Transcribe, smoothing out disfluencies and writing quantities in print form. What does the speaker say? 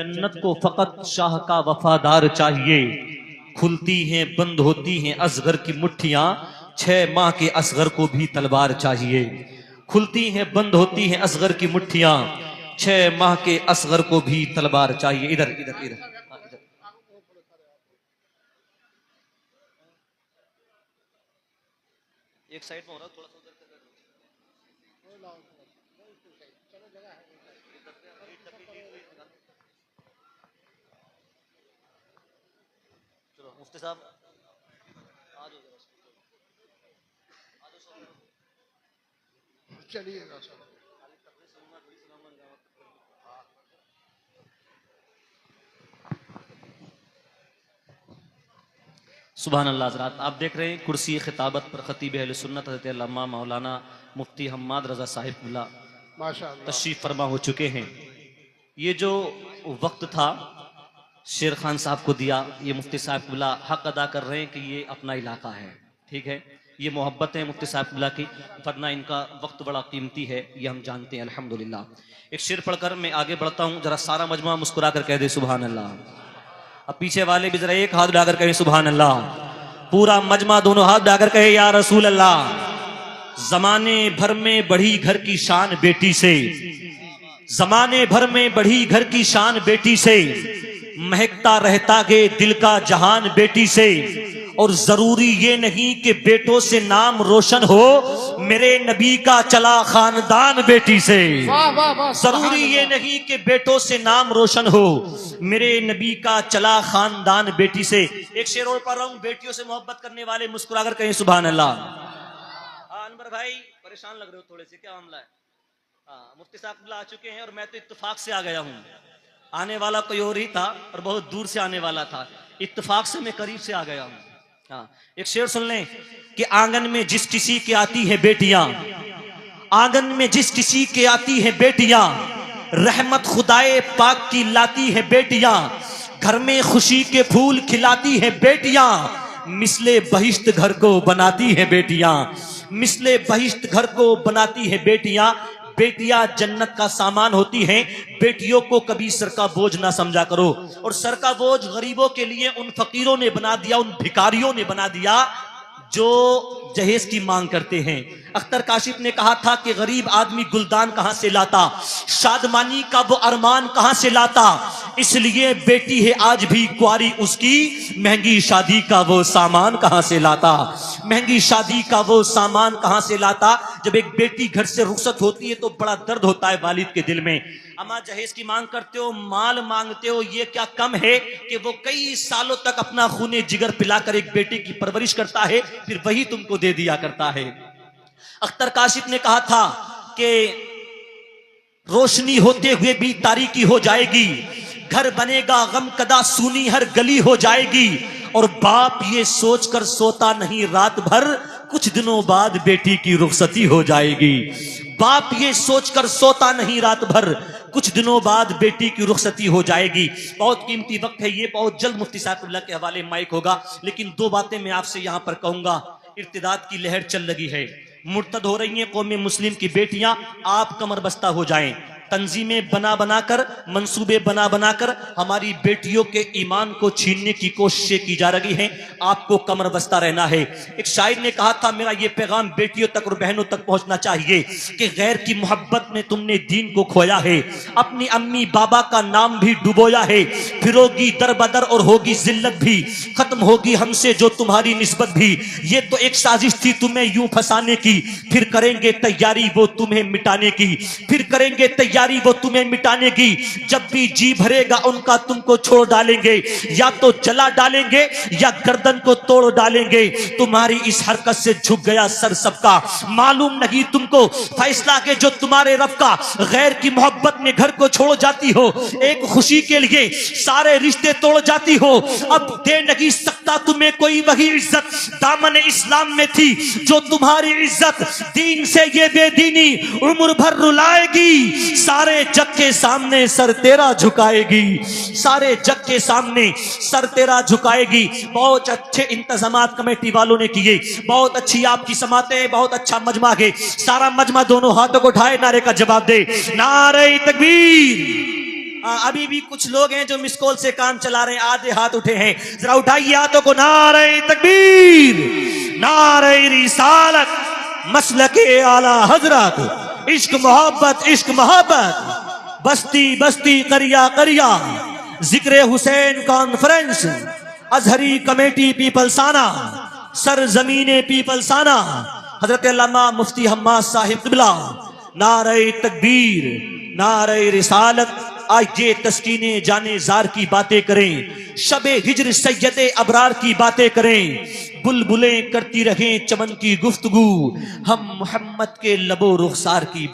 जन्नत को फकत शाह का वफादार चाहिए। खुलती हैं बंद होती हैं असगर की मुट्ठियां, 6 माह के असगर को भी तलवार चाहिए। खुलती हैं बंद होती हैं असगर की मुट्ठियां, 6 माह के असगर को भी तलवार चाहिए। इधर इधर इधर एक साइड में हो रहा, थोड़ा सा उधर चलो मुफ्ती साहब आ जाओ, चलिएगा सर। सुभान अल्लाह। हज़रात आप देख रहे हैं कुर्सी खिताबत पर खतीब अहले सुन्नत हज़रत अल्लामा मौलाना मुफ्ती हम्माद रज़ा साहिब माशाअल्लाह तशरीफ फरमा हो चुके हैं। ये जो वक्त था शेर खान साहब को दिया, ये मुफ्ती साहब हक अदा कर रहे हैं कि ये अपना इलाका है, ठीक है, ये मोहब्बत है मुफ्ती साहब की, वरना इनका वक्त बड़ा कीमती है, ये हम जानते हैं अल्हम्दुलिल्लाह। एक शेर पढ़कर मैं आगे बढ़ता हूँ, जरा सारा मजमा मुस्कुरा कर कह दे सुभान अल्लाह। अब पीछे वाले भी जरा एक हाथ उठाकर कहे सुभान अल्लाह। पूरा मजमा दोनों हाथ उठाकर कहे या रसूल अल्लाह। जमाने भर में बढ़ी घर की शान बेटी से, जमाने भर में बढ़ी घर की शान बेटी से, महकता रहता गे दिल का जहान बेटी से। और जरूरी ये नहीं कि बेटों से नाम रोशन हो, मेरे नबी का चला खानदान बेटी से। जरूरी ये नहीं कि बेटों से नाम रोशन हो, मेरे नबी का चला खानदान बेटी से। एक शेर और पढ़ रहा हूं, बेटियों से मोहब्बत करने वाले मुस्कुराकर कहें सुभान अल्लाह। अनवर भाई परेशान लग रहे हो थोड़े से, क्या मामला है? मुफ्ती साहब आ चुके हैं और मैं तो इत्तेफाक से आ गया हूं। आने वाला कोई और ही था और बहुत दूर से आने वाला था, इत्तेफाक से मैं करीब से आ गया हूं। एक शेर सुन लें कि आंगन में जिस किसी के आती है बेटियां, आंगन में जिस किसी के आती है बेटियां, रहमत खुदाए पाक की लाती है बेटियां। घर में खुशी के फूल खिलाती है बेटियां, मिसले बहिश्त घर को बनाती है बेटियां, मिसले बहिश्त घर को बनाती है बेटियां। बेटियां जन्नत का सामान होती हैं। बेटियों को कभी सर का बोझ ना समझा करो। और सर का बोझ गरीबों के लिए उन फकीरों ने बना दिया, उन भिखारियों ने बना दिया जो जहेज की मांग करते हैं। अख्तर काशिफ ने कहा था कि गरीब आदमी गुलदान कहां से लाता, शादमानी का वो अरमान कहां से लाता। इसलिए बेटी है आज भी कुआरी, उसकी महंगी शादी का वो सामान कहां से लाता, महंगी शादी का वो सामान कहां से लाता। जब एक बेटी घर से रुखसत होती है तो बड़ा दर्द होता है वालिद के दिल में। अम्मा जहेज की मांग करते हो, माल मांगते हो, ये क्या कम है कि वो कई सालों तक अपना खूने जिगर पिलाकर एक बेटे की परवरिश करता है, फिर वही तुमको दे दिया करता है। अख्तर काशिफ ने कहा था कि रोशनी होते हुए भी तारीकी हो जाएगी, घर बनेगा गम कदा सूनी हर गली हो जाएगी। और बाप ये सोचकर सोता नहीं रात भर, कुछ दिनों बाद बेटी की रुखसती हो जाएगी। बाप ये सोचकर सोता नहीं रात भर, कुछ दिनों बाद बेटी की रुखसती हो जाएगी। बहुत कीमती वक्त है ये, बहुत जल्द मुफ्ती साहब के हवाले माइक होगा, लेकिन 2 बातें मैं आपसे यहां पर कहूंगा। इर्तिदाद की लहर चल लगी है, मुर्तद हो रही हैं कौम मुस्लिम की बेटियां, आप कमर बस्ता हो जाएं। तंजीमें बना बनाकर, मंसूबे बना बनाकर हमारी बेटियों के ईमान को छीनने की कोशिशें की जा रही हैं, आपको कमर बस्ता रहना है। एक शायर ने कहा था, मेरा ये पैगाम बेटियों तक और बहनों तक पहुंचना चाहिए कि गैर की मोहब्बत में तुमने दीन को खोया है, अपनी अम्मी बाबा का नाम भी डुबोया है। फिरोगी दर बदर और होगी जिल्लत भी, खत्म होगी हमसे जो तुम्हारी निस्बत भी। ये तो एक साजिश थी तुम्हें यूं फंसाने की, फिर करेंगे तैयारी वो तुम्हें मिटाने की, फिर करेंगे तैयारी वो तुम्हें मिटाने की। जब भी जी भरेगा उनका तुमको छोड़ डालेंगे, या तो जला डालेंगे या गर्दन को तोड़ डालेंगे। तुम्हारी इस हरकत से झुक गया सर सबका, मालूम नहीं तुमको फैसला के जो तुम्हारे रब का। गैर की मोहब्बत में घर को छोड़ जाती हो, एक खुशी के लिए सारे रिश्ते तोड़ जाती हो। अब दे नहीं सकता तुम्हें कोई वही इज्जत दामन इस्लाम में थी जो तुम्हारी इज्जत दीन से ये बेदीनी उम्र भर रुलाएगी। सारे जग के सामने सर तेरा झुकाएगी, सारे जग के सामने सर तेरा झुकाएगी। बहुत अच्छे इंतजामात कमेटी वालों ने किए, बहुत अच्छी आपकी समातें, बहुत अच्छा मजमा है। सारा मजमा दोनों हाथों को उठाए, नारे का जवाब दे, नारे तकबीर, अभी भी कुछ लोग हैं जो मिस कॉल से काम चला रहे हैं, आधे हाथ उठे हैं, जरा उठाइए हाथों को। नारे तकबीर, नारे रिसालत, मसलके आला हजरत, इश्क मोहब्बत, इश्क मोहब्बत, बस्ती बस्ती करिया करिया, जिक्र Hussain conference, Azhari committee Pipalsana, sir जमीने पीपलसाना, हजरत अल्लामा मुफ्ती हम्माद साहिब क़िबला। नारे तकबीर, नारे रिसालत। आज ये तस्कीने जाने जार की बातें करें, शबे हिजर सैयदे अबरार की बातें करें, बुलबुलें करती रहें चमन की गुफ्तगू, हम मोहम्मद के लबो रुखसार की